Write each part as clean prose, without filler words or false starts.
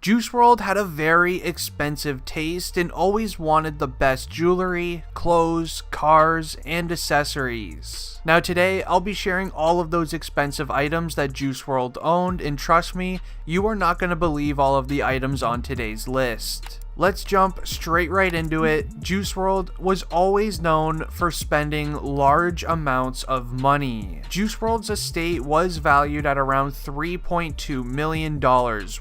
Juice WRLD had a very expensive taste and always wanted the best jewelry, clothes, cars, and accessories. Now today, I'll be sharing all of those expensive items that Juice WRLD owned, and trust me, you are not going to believe all of the items on today's list. Let's jump straight right into it. Juice WRLD was always known for spending large amounts of money. Juice WRLD's estate was valued at around $3.2 million,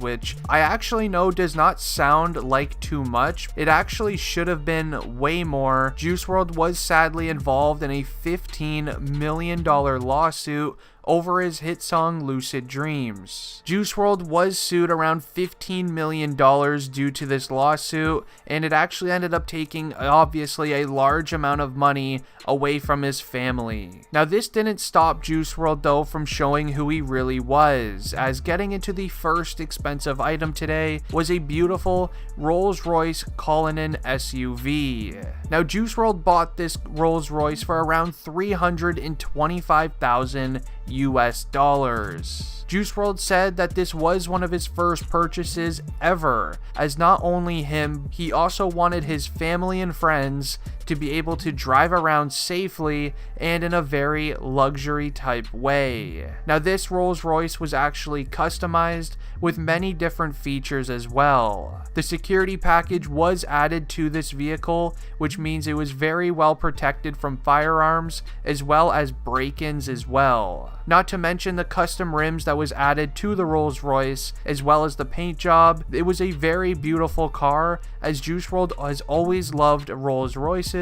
which I actually know does not sound like too much. It actually should have been way more. Juice WRLD was sadly involved in a $15 million lawsuit over his hit song Lucid Dreams. Juice WRLD was sued around $15 million due to this lawsuit, and it actually ended up taking obviously a large amount of money away from his family. Now this didn't stop Juice WRLD though from showing who he really was, as getting into the first expensive item today was a beautiful Rolls-Royce Cullinan SUV. Now Juice WRLD bought this Rolls-Royce for around $325,000 US dollars. Juice WRLD said that this was one of his first purchases ever, as not only him, he also wanted his family and friends to be able to drive around safely and in a very luxury type way. Now this Rolls-Royce was actually customized with many different features as well. The security package was added to this vehicle, which means it was very well protected from firearms as well as break-ins as well. Not to mention the custom rims that was added to the Rolls-Royce as well as the paint job. It was a very beautiful car, as Juice WRLD has always loved Rolls-Royces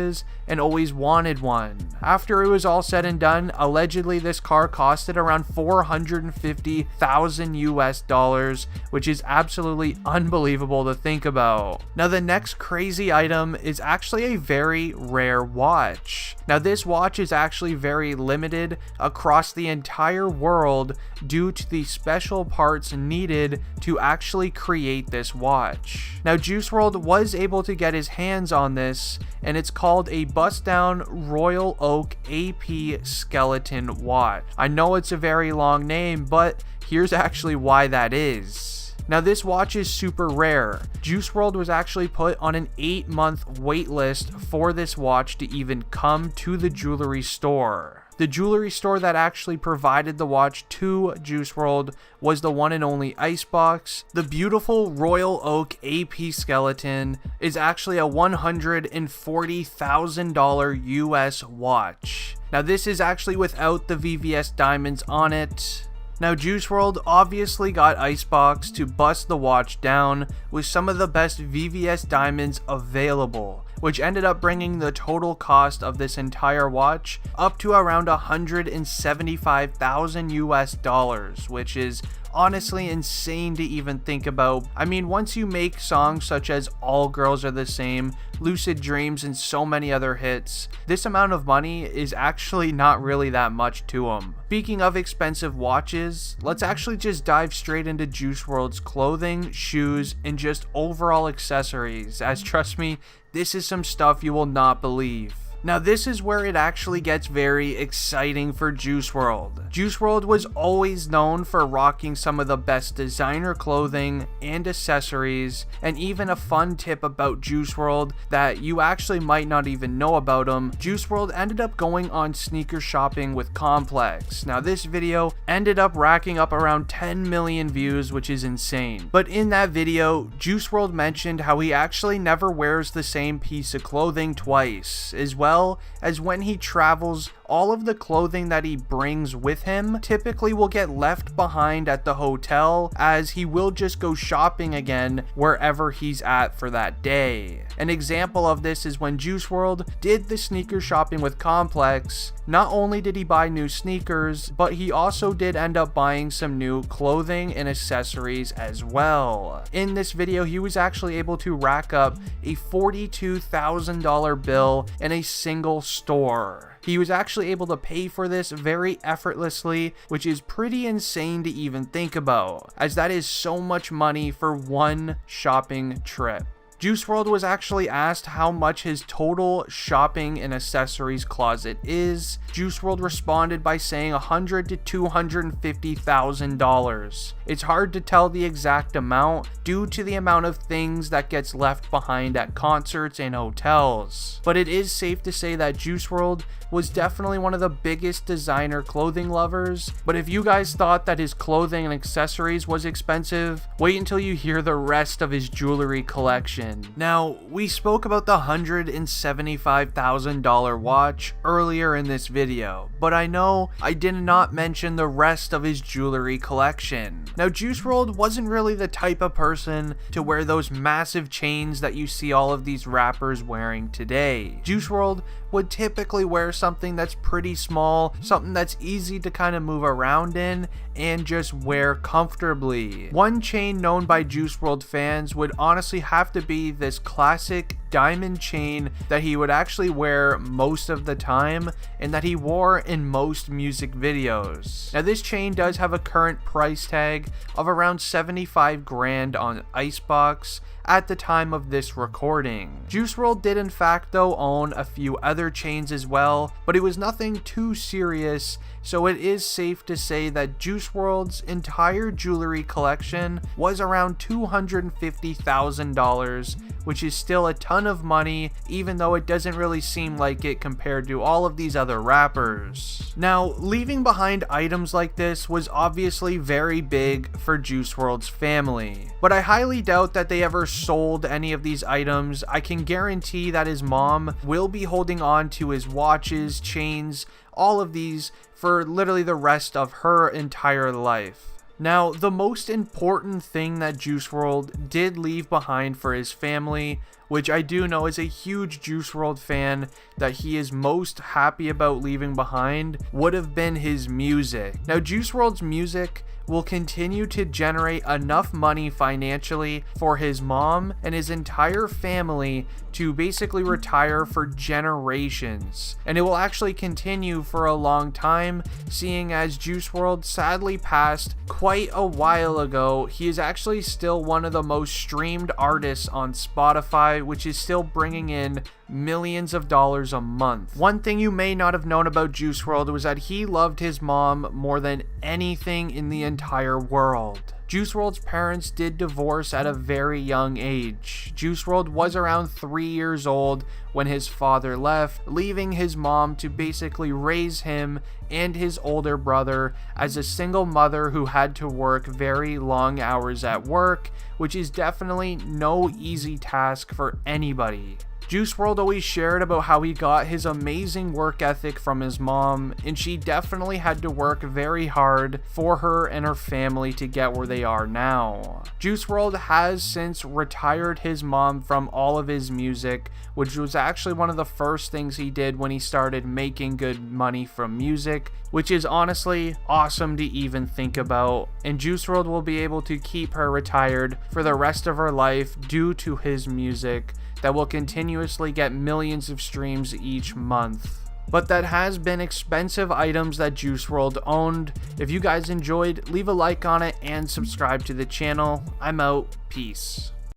and always wanted one. After it was all said and done, allegedly this car costed around $450,000 US dollars, which is absolutely unbelievable to think about. Now the next crazy item is actually a very rare watch. Now this watch is actually very limited across the entire world due to the special parts needed to actually create this watch. Now Juice WRLD was able to get his hands on this, and it's called a bust down Royal Oak AP skeleton watch. I know it's a very long name, but here's actually why that is. Now this watch is super rare. Juice WRLD was actually put on an 8-month wait list for this watch to even come to the jewelry store. The jewelry store that actually provided the watch to Juice WRLD was the one and only Icebox. The beautiful Royal Oak AP skeleton is actually a $140,000 US watch. Now this is actually without the VVS diamonds on it. Now Juice WRLD obviously got Icebox to bust the watch down with some of the best VVS diamonds available, which ended up bringing the total cost of this entire watch up to around $175,000 US dollars, which is honestly insane to even think about. I mean, once you make songs such as All Girls Are the Same, Lucid Dreams, and so many other hits, this amount of money is actually not really that much to them. Speaking of expensive watches, let's actually just dive straight into Juice WRLD's clothing, shoes, and just overall accessories, as trust me, this is some stuff you will not believe. Now this is where it actually gets very exciting for Juice WRLD. Juice WRLD was always known for rocking some of the best designer clothing and accessories, and even a fun tip about Juice WRLD that you actually might not even know about him. Juice WRLD ended up going on sneaker shopping with Complex. Now this video ended up racking up around 10 million views, which is insane. But in that video, Juice WRLD mentioned how he actually never wears the same piece of clothing twice, as well as when he travels, all of the clothing that he brings with him typically will get left behind at the hotel, as he will just go shopping again wherever he's at for that day. An example of this is when Juice WRLD did the sneaker shopping with Complex. Not only did he buy new sneakers, but he also did end up buying some new clothing and accessories as well. In this video, he was actually able to rack up a $42,000 bill in a single store. He was actually able to pay for this very effortlessly, which is pretty insane to even think about, as that is so much money for one shopping trip. Juice WRLD was actually asked how much his total shopping and accessories closet is. Juice WRLD responded by saying $100,000 to $250,000. It's hard to tell the exact amount due to the amount of things that gets left behind at concerts and hotels. But it is safe to say that Juice WRLD was definitely one of the biggest designer clothing lovers. But if you guys thought that his clothing and accessories was expensive, wait until you hear the rest of his jewelry collection. Now, we spoke about the $175,000 watch earlier in this video, but I know I did not mention the rest of his jewelry collection. Now, Juice WRLD wasn't really the type of person to wear those massive chains that you see all of these rappers wearing today. Juice WRLD would typically wear something that's pretty small, something that's easy to kind of move around in and just wear comfortably. One chain known by Juice WRLD fans would honestly have to be this classic diamond chain that he would actually wear most of the time and that he wore in most music videos. Now, this chain does have a current price tag of around 75 grand on Icebox at the time of this recording. Juice WRLD did in fact though own a few other chains as well, but it was nothing too serious, so it is safe to say that Juice WRLD's entire jewelry collection was around $250,000, which is still a ton of money, even though it doesn't really seem like it compared to all of these other rappers. Now, leaving behind items like this was obviously very big for Juice WRLD's family, but I highly doubt that they ever sold any of these items. I can guarantee that his mom will be holding on to his watches, chains, all of these for literally the rest of her entire life. Now, the most important thing that Juice WRLD did leave behind for his family, which I do know is a huge Juice WRLD fan that he is most happy about leaving behind, would have been his music. Now, Juice WRLD's music will continue to generate enough money financially for his mom and his entire family to basically retire for generations, and it will actually continue for a long time, seeing as Juice WRLD sadly passed quite a while ago. He is actually still one of the most streamed artists on Spotify, which is still bringing in millions of dollars a month. One thing you may not have known about Juice WRLD was that he loved his mom more than anything in the entire world. Juice WRLD's parents did divorce at a very young age. Juice WRLD was around 3 years old when his father left, leaving his mom to basically raise him and his older brother as a single mother who had to work very long hours at work, which is definitely no easy task for anybody. Juice WRLD always shared about how he got his amazing work ethic from his mom, and she definitely had to work very hard for her and her family to get where they are now. Juice WRLD has since retired his mom from all of his music, which was actually one of the first things he did when he started making good money from music, which is honestly awesome to even think about. And Juice WRLD will be able to keep her retired for the rest of her life due to his music that will continuously get millions of streams each month. But that has been expensive items that Juice WRLD owned. If you guys enjoyed, leave a like on it and subscribe to the channel. I'm out. Peace.